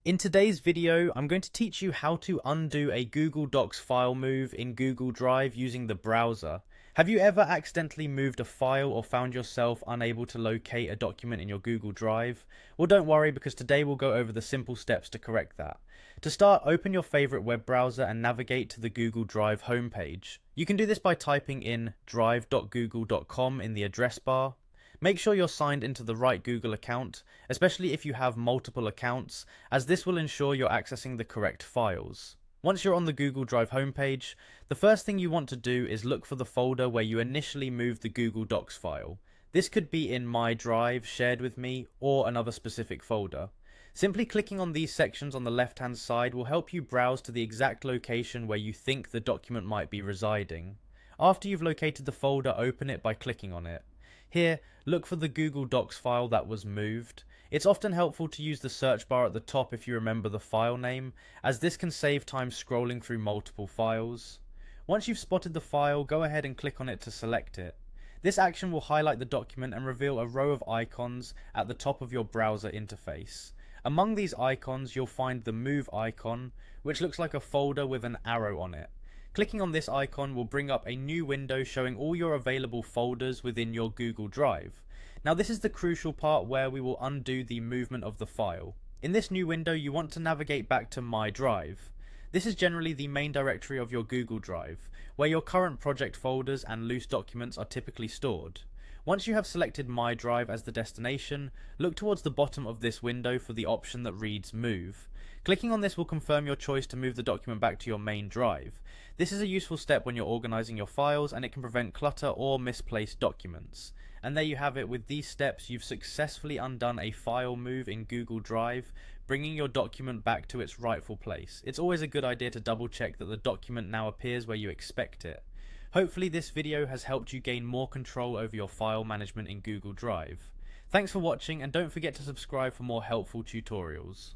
In today's video, I'm going to teach you how to undo a Google Docs file move in Google Drive using the browser. Have you ever accidentally moved a file or found yourself unable to locate a document in your Google Drive? Well, don't worry, because today we'll go over the simple steps to correct that. To start, open your favorite web browser and navigate to the Google Drive homepage. You can do this by typing in drive.google.com in the address bar. Make sure you're signed into the right Google account, especially if you have multiple accounts, as this will ensure you're accessing the correct files. Once you're on the Google Drive homepage, the first thing you want to do is look for the folder where you initially moved the Google Docs file. This could be in My Drive, Shared with Me, or another specific folder. Simply clicking on these sections on the left-hand side will help you browse to the exact location where you think the document might be residing. After you've located the folder, open it by clicking on it. Here, look for the Google Docs file that was moved. It's often helpful to use the search bar at the top if you remember the file name, as this can save time scrolling through multiple files. Once you've spotted the file, go ahead and click on it to select it. This action will highlight the document and reveal a row of icons at the top of your browser interface. Among these icons, you'll find the Move icon, which looks like a folder with an arrow on it. Clicking on this icon will bring up a new window showing all your available folders within your Google Drive. Now this is the crucial part where we will undo the movement of the file. In this new window, you want to navigate back to My Drive. This is generally the main directory of your Google Drive, where your current project folders and loose documents are typically stored. Once you have selected My Drive as the destination, look towards the bottom of this window for the option that reads Move. Clicking on this will confirm your choice to move the document back to your main drive. This is a useful step when you're organizing your files, and it can prevent clutter or misplaced documents. And there you have it. With these steps, you've successfully undone a file move in Google Drive, bringing your document back to its rightful place. It's always a good idea to double check that the document now appears where you expect it. Hopefully this video has helped you gain more control over your file management in Google Drive. Thanks for watching, and don't forget to subscribe for more helpful tutorials.